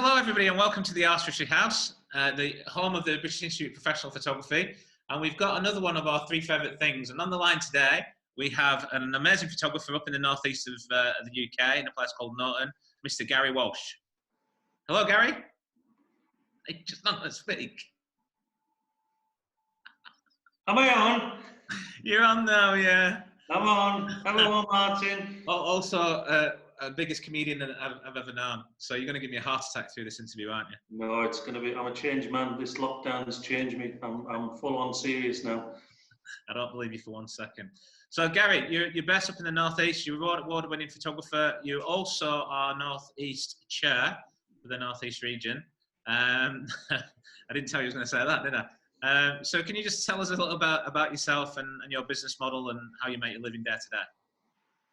hello everybody and welcome to the Artistry House, the home of the British Institute of Professional Photography. And we've got another one of our three favourite things. And on the line today, we have an amazing photographer up in the northeast of the UK in a place called Norton, Mr. Gary Walsh. Hello, Gary. He just not to speak. Am I on? You're on now, yeah. I'm on. Hello, Martin. Also, biggest comedian that I've ever known. So you're going to give me a heart attack through this interview, aren't you? No, it's going to be. I'm a changed man. This lockdown has changed me. I'm full on serious now. I don't believe you for 1 second. So Gary, you're based up in the northeast. You're an award-winning photographer. You also are northeast chair for the northeast region. I didn't tell you I was going to say that, did I? So can you just tell us a little about yourself and your business model and how you make your living day to day?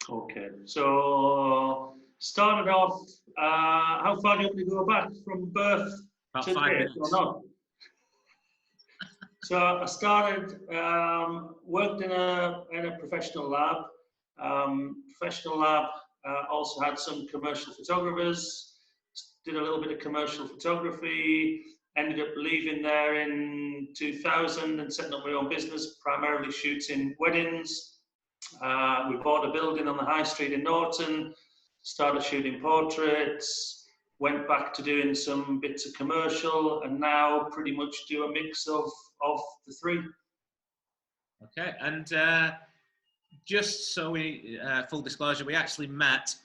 Okay, so started off. How far do you want to go back from birth About to 5 date minutes. or not? So I started, worked in a professional lab. Also had some commercial photographers. Did a little bit of commercial photography. Ended up leaving there in 2000 and setting up my own business, primarily shooting weddings. We bought a building on the high street in Norton, started shooting portraits, went back to doing some bits of commercial, and now pretty much do a mix of the three. Okay, and just so we, full disclosure, we actually met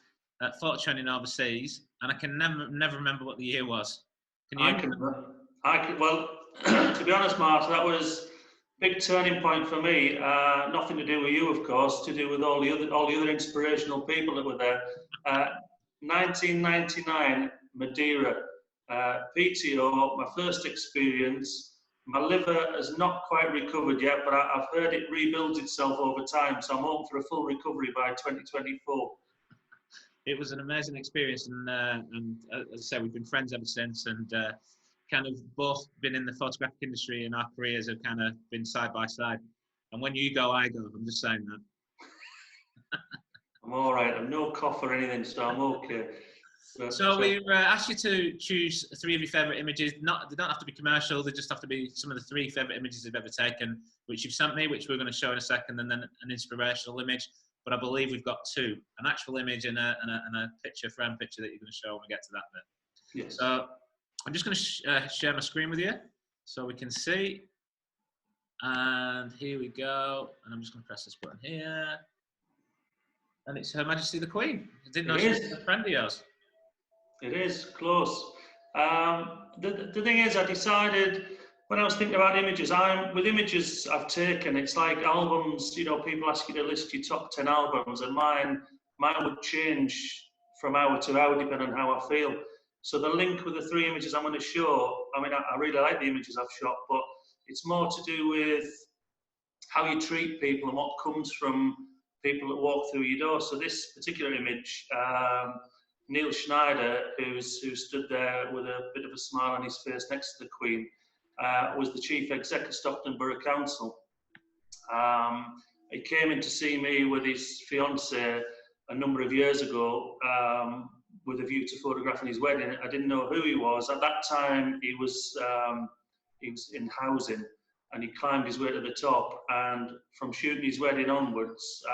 at photo training overseas, and I can never remember what the year was. Can you? I can. Well, to be honest, Martin, that was a big turning point for me. Nothing to do with you, of course, to do with all the other inspirational people that were there. 1999, Madeira, PTO, my first experience. My liver has not quite recovered yet, but I've heard it rebuilds itself over time, so I'm hoping for a full recovery by 2024. It was an amazing experience, and as I say, we've been friends ever since, and kind of both been in the photographic industry, and our careers have kind of been side by side. And when you go, I go. I'm just saying that. I'm all right. I'm no cough or anything, so I'm okay. So we've asked you to choose three of your favourite images. They don't have to be commercial. They just have to be some of the three favourite images you've ever taken, which you've sent me, which we're going to show in a second, and then an inspirational image. But I believe we've got two: an actual image and a picture, frame picture that you're going to show when we get to that bit. Yes. So I'm just going to share my screen with you so we can see. And here we go. And I'm just going to press this button here. And it's Her Majesty the Queen. I didn't know she was a friend of yours. It is close. The thing is, I decided when I was thinking about images, with images I've taken, it's like albums. You know, people ask you to list your top 10 albums, and mine would change from hour to hour depending on how I feel. So the link with the three images I'm going to show, I mean, I really like the images I've shot, but it's more to do with how you treat people and what comes from people that walk through your door. So this particular image, Neil Schneider, who stood there with a bit of a smile on his face next to the Queen, was the chief exec of Stockton Borough Council. He came in to see me with his fiancée a number of years ago, with a view to photographing his wedding. I didn't know who he was. At that time, he was in housing, and he climbed his way to the top. And from shooting his wedding onwards,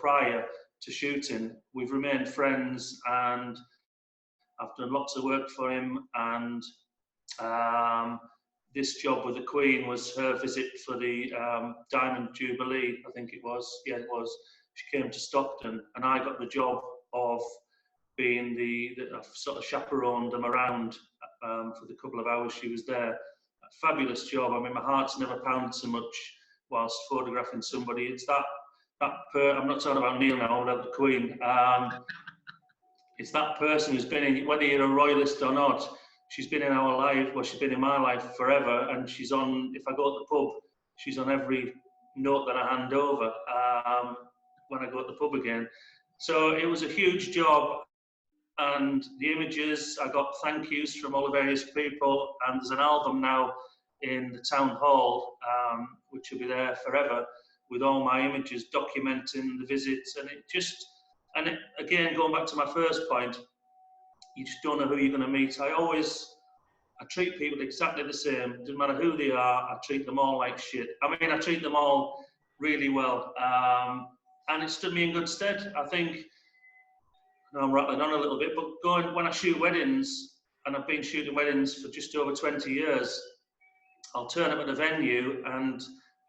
prior to shooting, we've remained friends, and I've done lots of work for him. And this job with the Queen was her visit for the Diamond Jubilee, I think it was. Yeah, it was. She came to Stockton, and I got the job of being the sort of chaperoned them around for the couple of hours she was there. A fabulous job. I mean, my heart's never pounded so much whilst photographing somebody. It's I'm not talking about Neil now, about the Queen. It's that person who's been in, whether you're a royalist or not, she's been in our life, well, she's been in my life forever, and she's on, if I go to the pub, she's on every note that I hand over when I go to the pub again. So it was a huge job, and the images, I got thank yous from all the various people, and there's an album now in the town hall, which will be there forever, with all my images documenting the visits. And again, going back to my first point, you just don't know who you're going to meet. I treat people exactly the same. Doesn't matter who they are. I treat them all like shit. I mean, I treat them all really well, and it stood me in good stead. I think. I'm rattling on a little bit, but when I shoot weddings, and I've been shooting weddings for just over 20 years, I'll turn up at a venue, and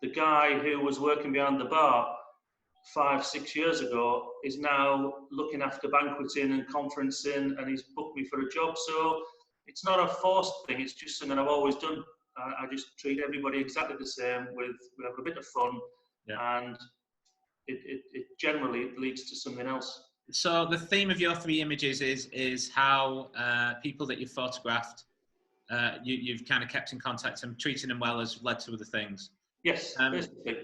the guy who was working behind the bar 5-6 years ago is now looking after banqueting and conferencing, and he's booked me for a job. So it's not a forced thing, it's just something I've always done. I just treat everybody exactly the same, we have a bit of fun, and it generally leads to something else. So the theme of your 3 images is how people that you've photographed, you've kind of kept in contact and treating them well has led to other things. Yes, basically.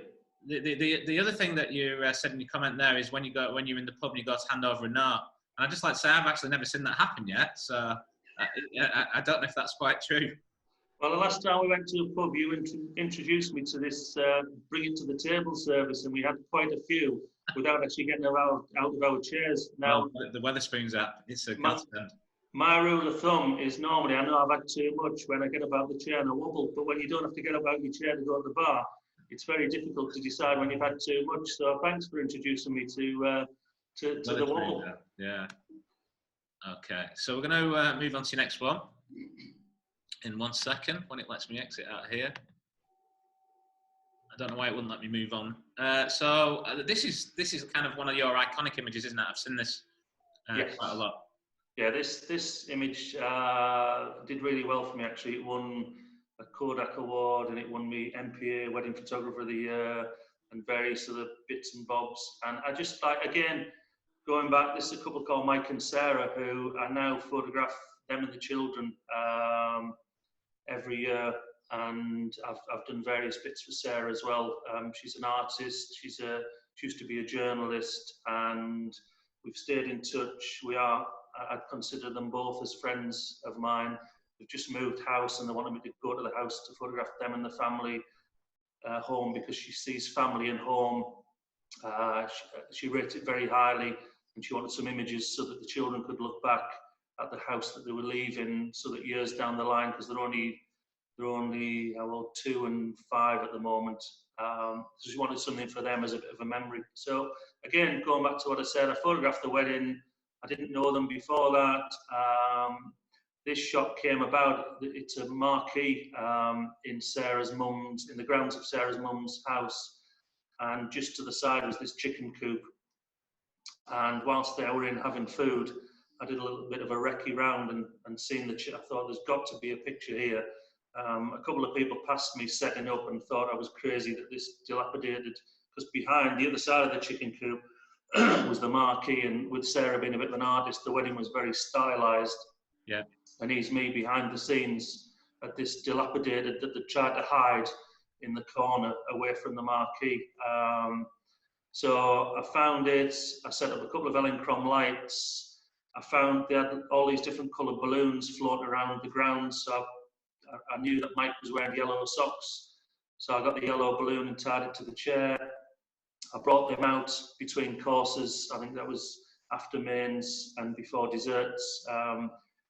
The other thing that you said in your comment there is when you're in the pub and you go to hand over a note. And I'd just like to say I've actually never seen that happen yet. So I don't know if that's quite true. Well, the last time we went to a pub, you introduced me to this bring it to the table service, and we had quite a few without actually getting out of our chairs. Now, the Wetherspoons app, it's a godsend. My rule of thumb is normally I know I've had too much when I get about the chair and I wobble, but when you don't have to get about your chair to go to the bar, it's very difficult to decide when you've had too much. So thanks for introducing me to the wobble. Yeah. Okay, so we're going to move on to your next one in 1 second when it lets me exit out here. I don't know why it wouldn't let me move on. So this is kind of one of your iconic images, isn't it? I've seen this yes. quite a lot. Yeah, this image did really well for me, actually. It won a Kodak Award, and it won me MPA Wedding Photographer of the Year, and various other bits and bobs. And I just like, again, going back, this is a couple called Mike and Sarah, who I now photograph them and the children every year. And I've done various bits for Sarah as well. She's an artist. She used to be a journalist, and we've stayed in touch. I'd consider them both as friends of mine. They've just moved house, and they wanted me to go to the house to photograph them and the family home, because she sees family and home. She rates it very highly, and she wanted some images so that the children could look back at the house that they were leaving, so that years down the line, because they're only 2 and 5 at the moment. So she wanted something for them as a bit of a memory. So again, going back to what I said, I photographed the wedding. I didn't know them before that. This shot came about. It's a marquee in the grounds of Sarah's mum's house, and just to the side was this chicken coop. And whilst they were in having food, I did a little bit of a recce round and seeing I thought there's got to be a picture here. A couple of people passed me setting up and thought I was crazy that this dilapidated, because behind the other side of the chicken coop was the marquee, and with Sarah being a bit of an artist, the wedding was very stylized. Yeah. And here's me behind the scenes at this dilapidated that they tried to hide in the corner away from the marquee. So I found it. I set up a couple of Elinchrom lights. I found they had all these different coloured balloons floating around the ground. So I knew that Mike was wearing yellow socks. So I got the yellow balloon and tied it to the chair. I brought them out between courses. I think that was after mains and before desserts.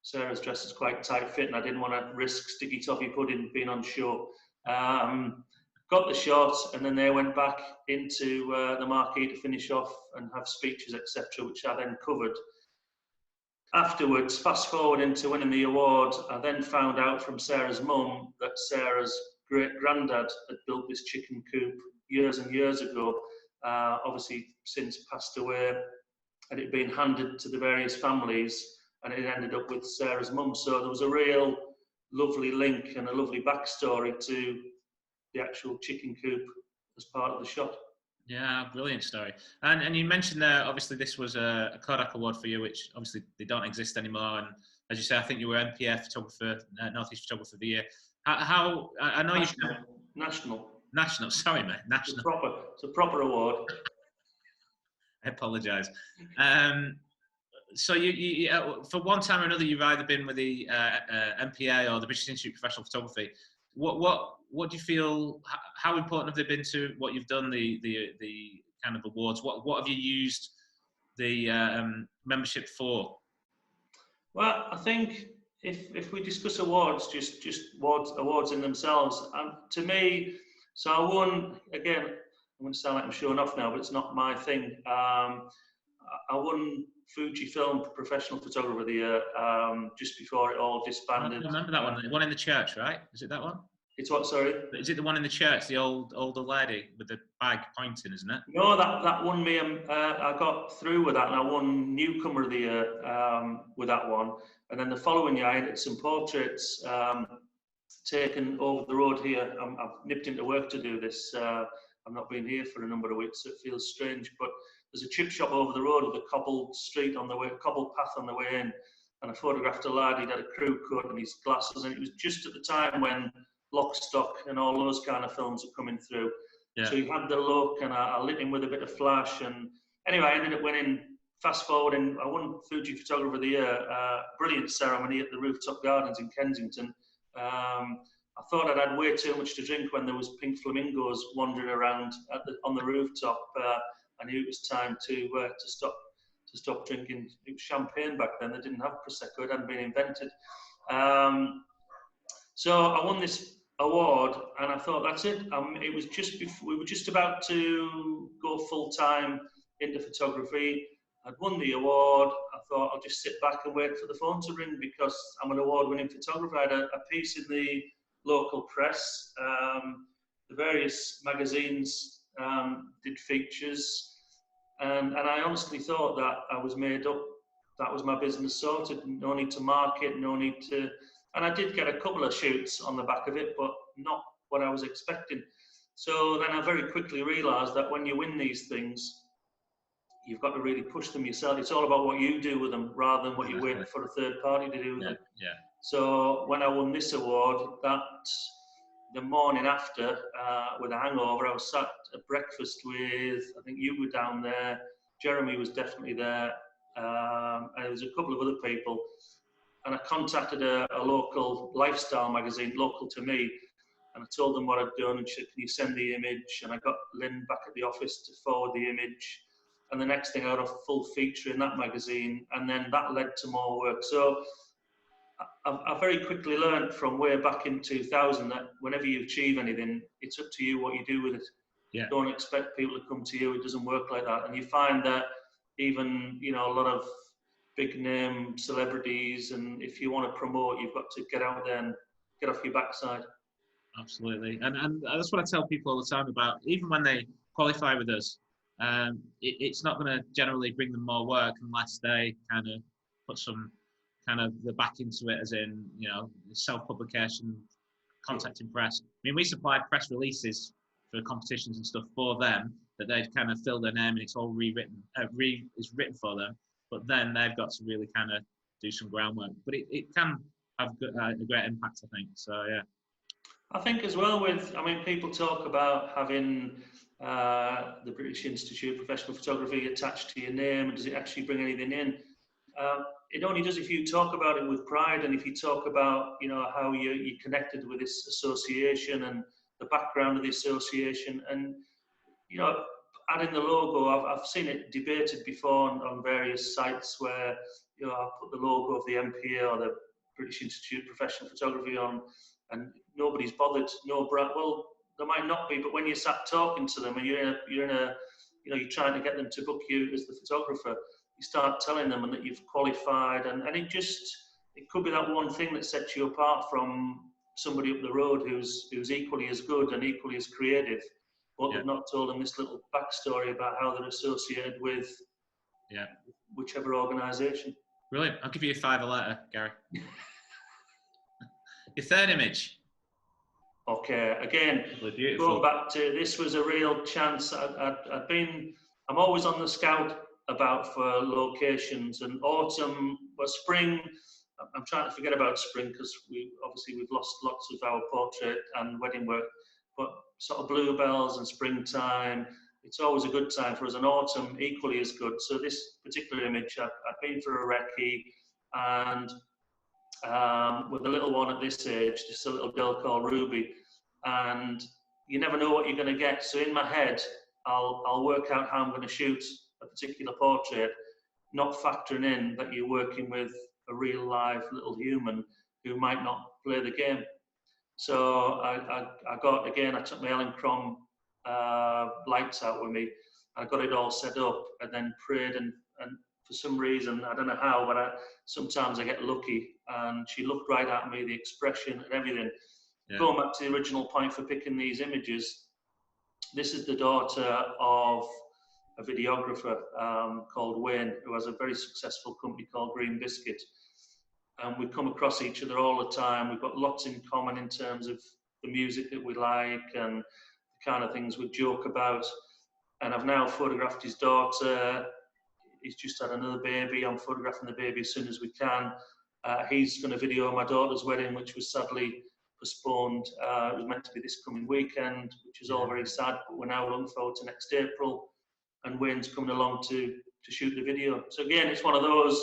Sarah's dress is quite tight fit, and I didn't want to risk sticky toffee pudding being on show. Got the shot, and then they went back into the marquee to finish off and have speeches, etc., which I then covered. Afterwards, fast forward into winning the award, I then found out from Sarah's mum that Sarah's great-granddad had built this chicken coop years and years ago, obviously since passed away, and it had been handed to the various families, and it ended up with Sarah's mum. So there was a real lovely link and a lovely backstory to the actual chicken coop as part of the shot. Yeah, brilliant story. And you mentioned there, obviously this was a Kodak Award for you, which obviously they don't exist anymore. And as you say, I think you were MPF Photographer, Northeast Photographer of the Year. How I know National, sorry mate, National. It's a proper award. I apologise. So you for one time or another, you've either been with the MPA or the British Institute of Professional Photography. What do you feel? How important have they been to what you've done? The kind of awards. What have you used the membership for? Well, I think if we discuss awards, just awards in themselves, to me, so I won again. I'm going to sound like I'm showing off now, but it's not my thing. I won Fujifilm Professional Photographer of the Year just before it all I disbanded. remember that one. The one in the church, right? Is it that one? It's what? Sorry. Is it the one in the church? The older lady with the bag pointing, isn't it? No, that won me. I got through with that, and I won Newcomer of the Year with that one. And then the following year, I had some portraits taken over the road here. I've nipped into work to do this. I've not been here for a number of weeks, so it feels strange. But there's a chip shop over the road with a cobbled street on the way, cobbled path on the way in. And I photographed a lad. He'd had a crew cut and his glasses, and it was just at the time when Lock, Stock, and all those kind of films are coming through. Yeah. So he had the look, and I lit him with a bit of flash. And anyway, I ended up winning. Fast forwarding, I won Fuji Photographer of the Year. Brilliant ceremony at the Rooftop Gardens in Kensington. I thought I'd had way too much to drink when there was pink flamingos wandering around on the rooftop. I knew it was time to stop drinking. It was champagne back then. They didn't have prosecco; it hadn't been invented. So I won this award, and I thought that's it. It was just before, we were just about to go full time into photography. I'd won the award. I thought I'll just sit back and wait for the phone to ring because I'm an award-winning photographer. I had a piece in the local press. The various magazines did features, and I honestly thought that I was made up. That was my business sorted. No need to market, no need to. And I did get a couple of shoots on the back of it, but not what I was expecting. So then I very quickly realised that when you win these things, you've got to really push them yourself. It's all about what you do with them rather than what you wait for a third party to do with them. Yeah. So when I won this award, the morning after, with a hangover, I was sat at breakfast with, I think you were down there, Jeremy was definitely there, and there was a couple of other people. And I contacted a local lifestyle magazine, local to me, and I told them what I'd done, and she said, can you send the image? And I got Lynn back at the office to forward the image. And the next thing I got a full feature in that magazine, and then that led to more work. So I very quickly learned from way back in 2000 that whenever you achieve anything, it's up to you what you do with it. Yeah. Don't expect people to come to you. It doesn't work like that. And you find that even, a lot of big name celebrities, and if you want to promote, you've got to get out there and get off your backside. Absolutely. And that's what I tell people all the time about, even when they qualify with us, it's not going to generally bring them more work unless they kind of put some kind of the back into it, as in, self-publication, contacting press. I mean, we supply press releases for competitions and stuff for them that they've kind of filled their name and it's all rewritten, it's written for them. But then they've got to really kind of do some groundwork. But it can have a great impact, I think. So, yeah. I think as well people talk about having the British Institute of Professional Photography attached to your name, and does it actually bring anything in? It only does if you talk about it with pride, and if you talk about, how you're connected with this association and the background of the association, and, adding the logo. I've seen it debated before on various sites where, I'll put the logo of the MPA or the British Institute of Professional Photography on, and nobody's bothered. No brand. Well, there might not be, but when you sat talking to them and you're trying to get them to book you as the photographer, you start telling them and that you've qualified, and it could be that one thing that sets you apart from somebody up the road who's equally as good and equally as creative, but they've not told them this little backstory about how they're associated with whichever organisation. Brilliant. I'll give you a $5 letter, Gary. Your third image. Okay, again, going back to, this was a real chance. I'm always on the scout about for locations, and autumn, spring, I'm trying to forget about spring because we've lost lots of our portrait and wedding work, but sort of bluebells and springtime, it's always a good time for us, and autumn equally as good. So this particular image, I've been for a recce, and with a little one at this age, just a little girl called Ruby, and you never know what you're going to get. So in my head, I'll work out how I'm going to shoot a particular portrait, not factoring in that you're working with a real live little human who might not play the game. So I took my Ellen Crom lights out with me. I got it all set up and then prayed, and for some reason, I don't know how, but sometimes I get lucky, and she looked right at me, the expression and everything. Yeah. Going back to the original point for picking these images, this is the daughter of a videographer called Wayne, who has a very successful company called Green Biscuit. And we come across each other all the time. We've got lots in common in terms of the music that we like and the kind of things we joke about. And I've now photographed his daughter. He's just had another baby. I'm photographing the baby as soon as we can. He's going to video my daughter's wedding, which was sadly postponed. It was meant to be this coming weekend, which is all very sad, but we're now looking forward to next April. And Wayne's coming along to shoot the video. So again, it's one of those,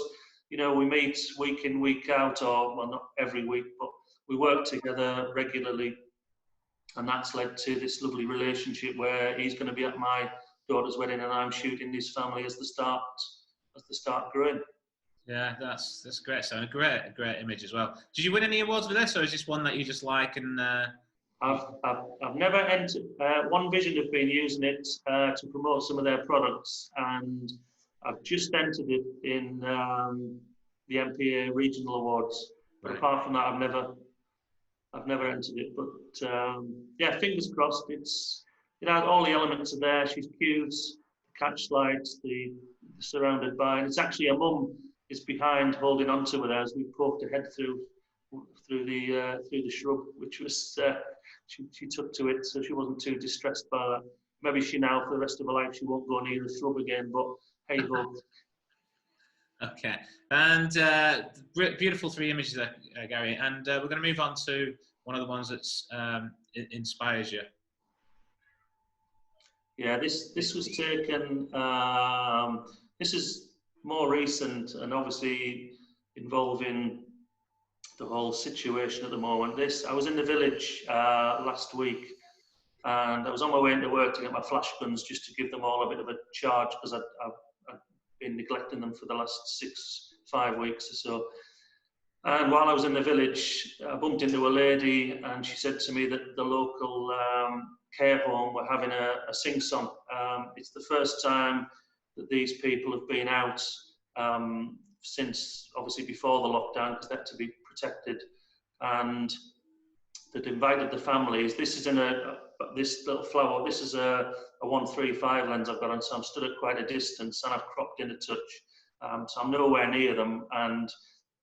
you know, we meet week in, week out, or well, not every week, but we work together regularly. And that's led to this lovely relationship where he's going to be at my daughter's wedding and I'm shooting his family as they start growing. Yeah, that's great. So a great image as well. Did you win any awards with this, or is this one that you just like? And I've never entered. One Vision have been using it to promote some of their products, and I've just entered it in the MPA regional awards. But apart from that, I've never entered it. But yeah, fingers crossed. It's, you know, all the elements are there. She's cute. The catch slides, the surrounded by, and it's actually a mum is behind holding on to her as we poked her head through the shrub, which was she took to it, so she wasn't too distressed by that. Maybe she now, for the rest of her life, she won't go near the shrub again. But hey ho. Okay, and beautiful 3 images there, Gary. And we're going to move on to one of the ones that's inspires you. Yeah, this was taken. This is more recent, and obviously involving the whole situation at the moment. I was in the village last week, and I was on my way into work to get my flash guns just to give them all a bit of a charge, because I've been neglecting them for the last 5 weeks or so. And while I was in the village, I bumped into a lady, and she said to me that the local care home were having a sing-song. It's the first time that these people have been out since, obviously, before the lockdown, because they had to be protected. And they'd invited the families. This is in this little flower. This is a 135 lens I've got on, so I'm stood at quite a distance, and I've cropped in a touch. So I'm nowhere near them, and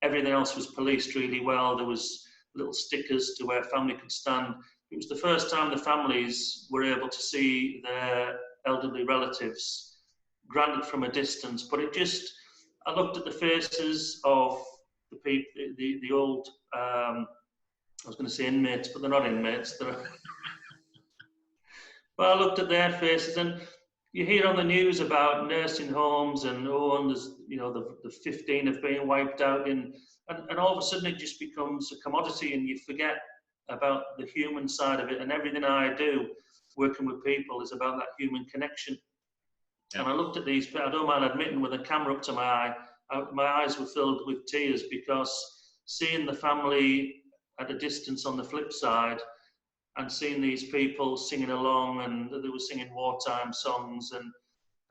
everything else was policed really well. There was little stickers to where family could stand. It was the first time the families were able to see their elderly relatives, granted from a distance. But I looked at the faces of the people, the old, I was going to say inmates, but they're not inmates. But I looked at their faces, and you hear on the news about nursing homes, and there's, you know, the 15 have been wiped out, and all of a sudden it just becomes a commodity, and you forget about the human side of it. And everything I do working with people is about that human connection. Yeah. And I looked at these, I don't mind admitting, with a camera up to my eyes were filled with tears, because seeing the family at a distance on the flip side, and seeing these people singing along, and they were singing wartime songs, and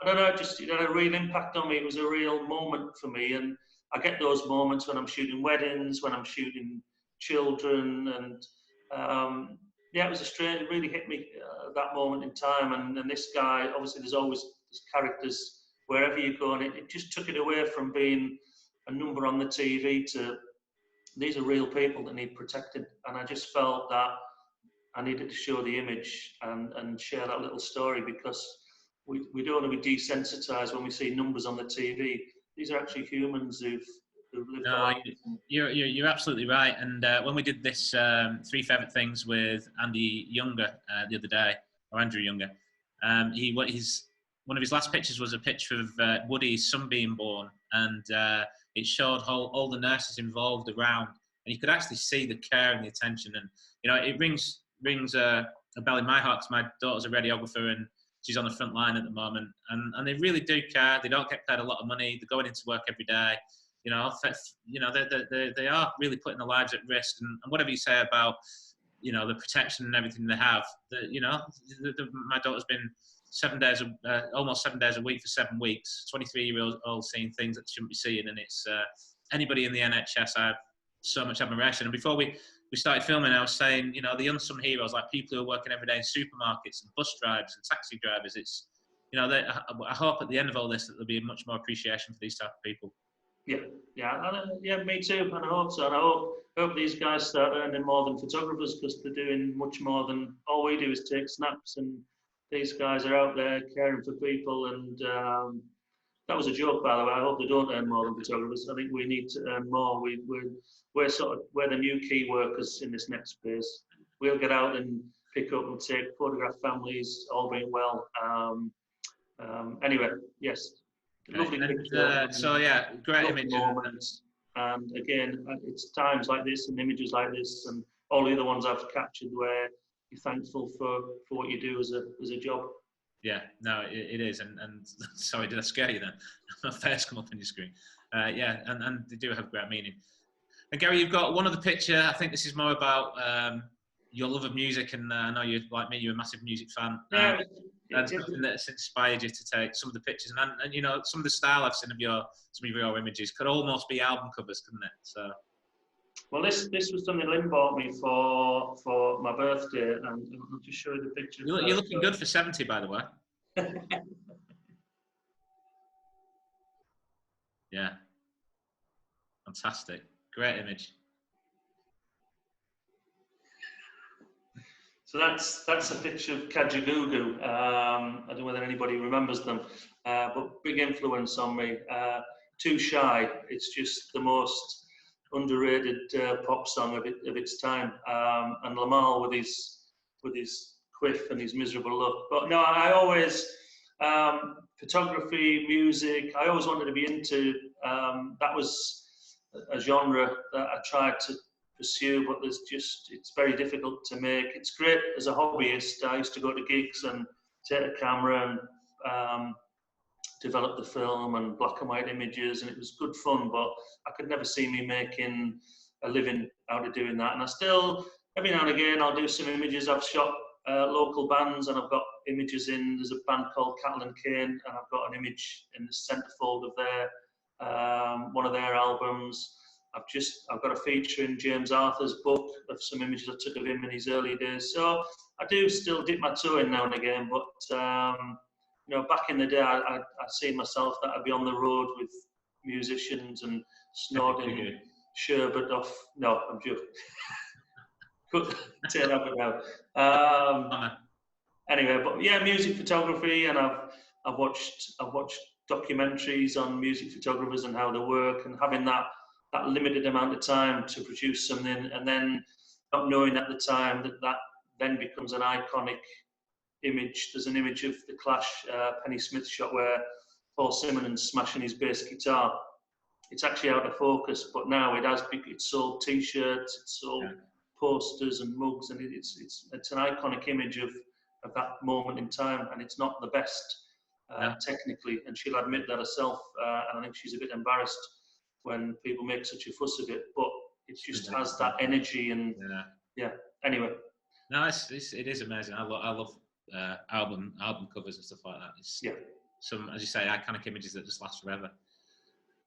I don't know, it had a real impact on me. It was a real moment for me, and I get those moments when I'm shooting weddings, when I'm shooting children, and yeah, it really hit me that moment in time. And this guy, obviously there's characters wherever you go, and it just took it away from being a number on the TV to, these are real people that need protected. And I just felt that I needed to show the image and share that little story, because we don't want to be desensitized when we see numbers on the TV. These are actually humans who've lived no, you're absolutely right. And when we did this 3 Favourite Things with Andy Younger the other day, or Andrew Younger, one of his last pictures was a picture of Woody's son being born, and it showed all the nurses involved around, and you could actually see the care and the attention. And you know, it rings a bell in my heart, because my daughter's a radiographer and she's on the front line at the moment, and they really do care. They don't get paid a lot of money. They're going into work every day, You know, they are really putting their lives at risk. And whatever you say about, you know, the protection and everything they have, you know, my daughter's been almost 7 days a week for 7 weeks. 23-year-old seeing things that they shouldn't be seeing, and it's anybody in the NHS, I have so much admiration. And before we started filming, I was saying, you know, the unsung heroes, like people who are working every day in supermarkets and bus drivers and taxi drivers. It's, you know, I hope at the end of all this that there'll be much more appreciation for these type of people. Yeah, me too, and I hope so. And I hope these guys start earning more than photographers, because they're doing much more than all we do is take snaps. And these guys are out there caring for people. And that was a joke, by the way. I hope they don't earn more than photographers. I think we need to earn more. We're the new key workers in this next phase. We'll get out and pick up and photograph families, all being well. Anyway, yes. Lovely picture. So yeah, great image. Moments. And again, it's times like this and images like this and all the other ones I've captured where you're thankful for what you do as a job. Yeah, no, it is. And sorry, did I scare you then? My face come up on your screen. Yeah, and they do have great meaning. And Gary, you've got one other picture. I think this is more about your love of music, and I know you're like me, you're a massive music fan. Yeah. And something that's inspired you to take some of the pictures, and you know, some of the style I've seen of some of your images could almost be album covers, couldn't it? So, well, this was something Lynn bought me for my birthday, and I'll just show you the picture. You're looking good for 70, by the way. Yeah, fantastic, great image. So that's a picture of Kajagoogoo. I don't know whether anybody remembers them, but big influence on me. Too Shy. It's just the most underrated pop song of its time. And Lamal with his quiff and his miserable look. But no, I always photography, music. I always wanted to be into. That was a genre that I tried to pursue, but it's very difficult to make. It's great as a hobbyist. I used to go to gigs and take a camera and develop the film and black and white images, and it was good fun, but I could never see me making a living out of doing that. And I still, every now and again, I'll do some images. I've shot local bands, and I've got images there's a band called Cattle and Cane, and I've got an image in the centerfold of one of their albums. I've got a feature in James Arthur's book of some images I took of him in his early days. So I do still dip my toe in now and again, but you know, back in the day, I seen myself that I'd be on the road with musicians and snorting sherbet off. No, I'm joking. Could take that bit out. Anyway, but yeah, music photography, and I've watched documentaries on music photographers and how they work, and having that limited amount of time to produce something, and then not knowing at the time that then becomes an iconic image. There's an image of the Clash Penny Smith shot where Paul Simon's smashing his bass guitar. It's actually out of focus, but now it's sold T-shirts, it's sold posters and mugs, and it's an iconic image of that moment in time, and it's not the best technically, and she'll admit that herself, and I think she's a bit embarrassed when people make such a fuss of it, but it just has that energy, and anyway. No, it is amazing. I love album covers and stuff like that. It's some, as you say, iconic images that just last forever.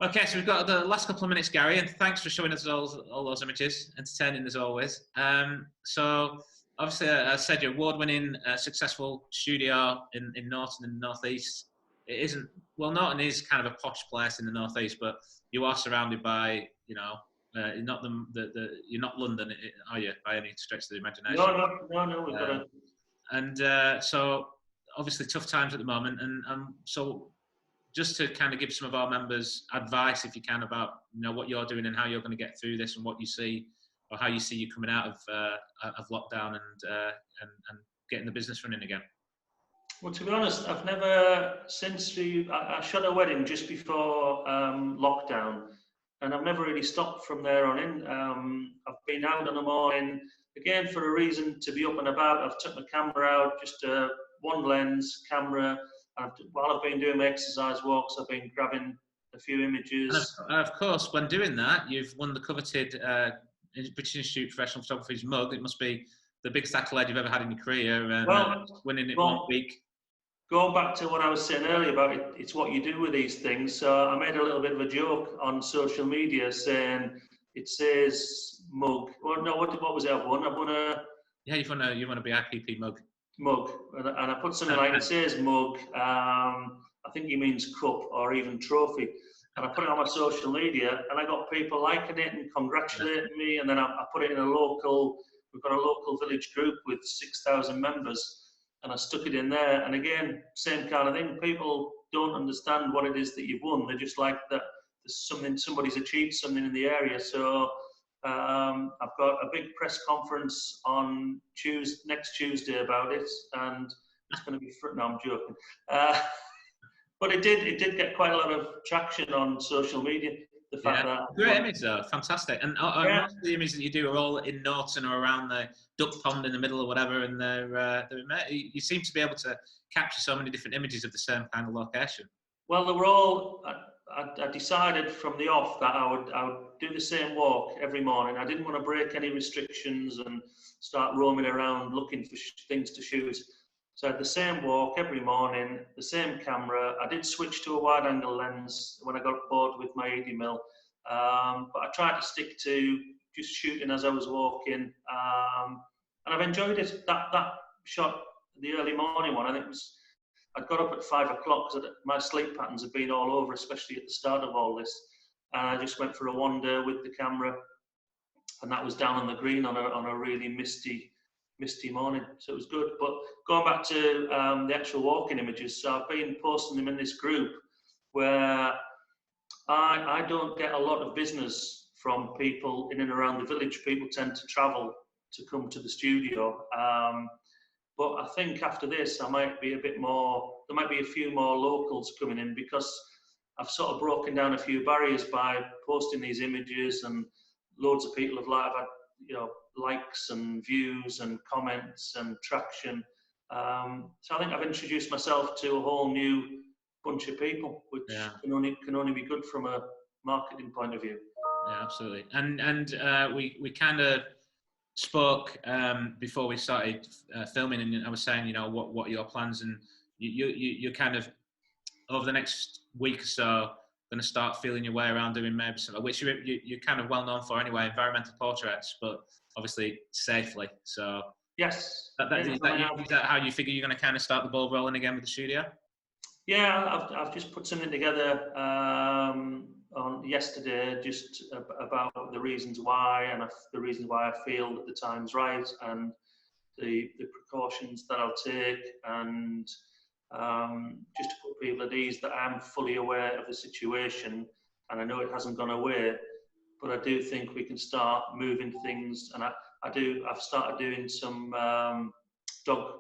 Okay, so we've got the last couple of minutes, Gary, and thanks for showing us all those images. Entertaining as always. So obviously, as I said, you're award-winning, successful studio in Norton and the Northeast. It isn't, well, Norton is kind of a posh place in the Northeast, but you are surrounded by, you know, you're not you're not London, are you, by any stretch of the imagination? No. We've got and so obviously tough times at the moment, and so just to kind of give some of our members advice, if you can, about, you know, what you're doing and how you're going to get through this, and what you see, or how you see you coming out of lockdown and getting the business running again. Well, to be honest, I've never, since I shot a wedding just before lockdown, and I've never really stopped from there on in. I've been out in the morning, again, for a reason to be up and about. I've took my camera out, just one lens camera. While I've been doing my exercise walks, I've been grabbing a few images. And of course, when doing that, you've won the coveted British Institute Professional Photography's mug. It must be the biggest accolade you've ever had in your career, and winning it 1 week. Going back to what I was saying earlier about it, it's what you do with these things. So I made a little bit of a joke on social media saying it says mug. Well, no, what was it? I've won a yeah. You want a BIPP mug. Mug, and I put something like it says mug. I think he means cup or even trophy. And I put it on my social media, and I got people liking it and congratulating me. And then I put it in we've got a local village group with 6,000 members. And I stuck it in there, and again, same kind of thing. People don't understand what it is that you've won. They just like that there's somebody's achieved something in the area. So I've got a big press conference on next Tuesday about it, and it's going to be. No, I'm joking. But it did get quite a lot of traction on social media. The fact that great image though, fantastic. And most of the images that you do are all in Norton or around the duck pond in the middle or whatever, and you seem to be able to capture so many different images of the same kind of location. Well, they were all. I decided from the off that I would do the same walk every morning. I didn't want to break any restrictions and start roaming around looking for things to shoot. So I had the same walk every morning, the same camera. I did switch to a wide-angle lens when I got bored with my 80mm, but I tried to stick to just shooting as I was walking, and I've enjoyed it. That shot, the early morning one, I think I'd got up at 5 o'clock because my sleep patterns had been all over, especially at the start of all this, and I just went for a wander with the camera, and that was down on the green on a really misty morning, so it was good. But going back to the actual walking images, so I've been posting them in this group where I don't get a lot of business from people in and around the village. People tend to travel to come to the studio, but I think after this I might be there might be a few more locals coming in, because I've sort of broken down a few barriers by posting these images, and loads of people have had likes and views and comments and traction. So I think I've introduced myself to a whole new bunch of people, which can only be good from a marketing point of view. Yeah, absolutely. And we kind of spoke before we started filming, and I was saying, what are your plans, and you're kind of over the next week or so going to start feeling your way around doing maybe something which you're kind of well known for anyway, environmental portraits, but obviously safely. So yes, is that how you figure you're going to kind of start the ball rolling again with the studio? Yeah, I've just put something together on yesterday, just about the reasons why, and the reasons why I feel that the time's right, and the precautions that I'll take, and just to put people at ease that I'm fully aware of the situation, and I know it hasn't gone away, but I do think we can start moving things, and I've started doing some dog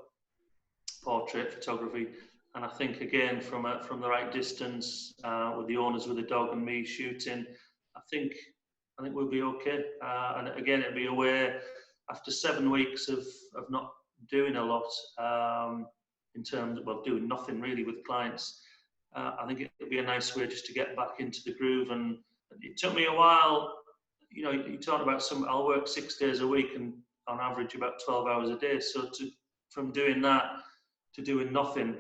portrait photography, and I think again from the right distance, with the owners with the dog and me shooting, I think we'll be okay. And again, it'll be aware after 7 weeks of not doing a lot, in terms of doing nothing really with clients. I think it'll be a nice way just to get back into the groove. And it took me a while. You talk about I'll work 6 days a week and on average about 12 hours a day. So from doing that to doing nothing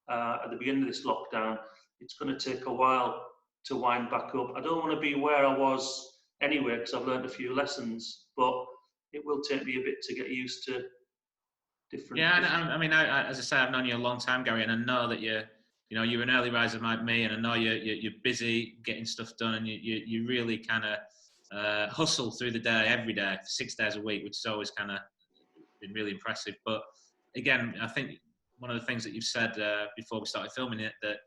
at the beginning of this lockdown, it's going to take a while to wind back up. I don't want to be where I was anyway, because I've learned a few lessons, but it will take me a bit to get used to different. Yeah, I mean, as I say, I've known you a long time, Gary, and I know that you're an early riser like me, and I know you're busy getting stuff done, and you really kind of hustle through the day every day, 6 days a week, which is always kind of been really impressive. But again, I think one of the things that you've said before we started filming it, that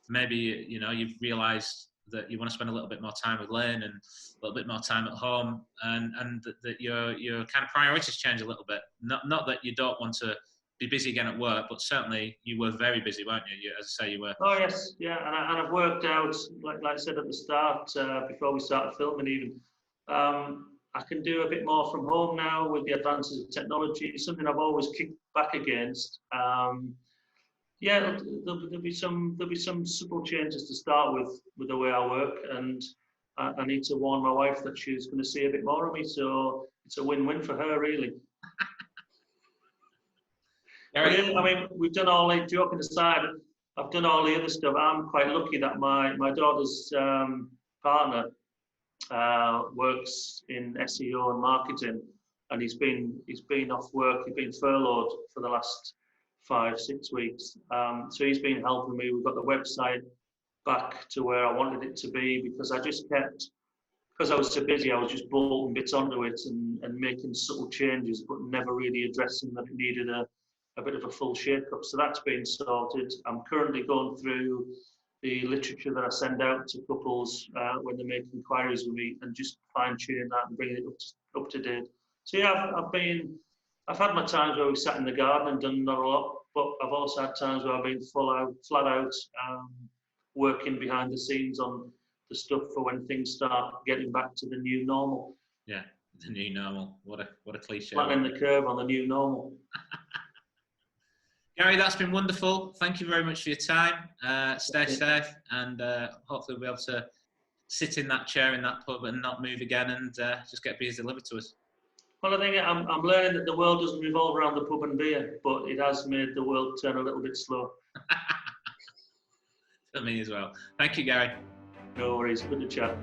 maybe you've realised that you want to spend a little bit more time with Lane and a little bit more time at home, and that your kind of priorities change a little bit. Not that you don't want to be busy again at work, but certainly you were very busy, weren't you? As I say, you were. Oh yes, yeah, and I've worked out, like I said at the start, before we started filming even, I can do a bit more from home now with the advances of technology. It's something I've always kicked back against. Yeah, there'll be some subtle changes to start with the way I work, and I need to warn my wife that she's going to see a bit more of me. So it's a win-win for her, really. But Gary? yeah, I mean, we've done all the joking aside. I've done all the other stuff. I'm quite lucky that my daughter's partner works in SEO and marketing, and he's been off work. He's been furloughed for the last 5-6 weeks. So he's been helping me. We've got the website back to where I wanted it to be, because I just kept, because I was so busy, I was just bolting bits onto it and making subtle changes, but never really addressing that it needed a bit of a full shake-up. So that's been sorted. I'm currently going through the literature that I send out to couples when they make inquiries with me, and just fine-tuning that and bringing it up to date. So yeah, I've had my times where we've sat in the garden and done not a lot, but I've also had times where I've been flat out, working behind the scenes on the stuff for when things start getting back to the new normal. Yeah, the new normal. What a cliche. Flattening the curve on the new normal. Gary, that's been wonderful. Thank you very much for your time. Stay safe, and hopefully we'll be able to sit in that chair in that pub and not move again, and just get beers delivered to us. Well, I think I'm learning that the world doesn't revolve around the pub and beer, but it has made the world turn a little bit slow. For me as well. Thank you, Gary. No worries. Good to chat.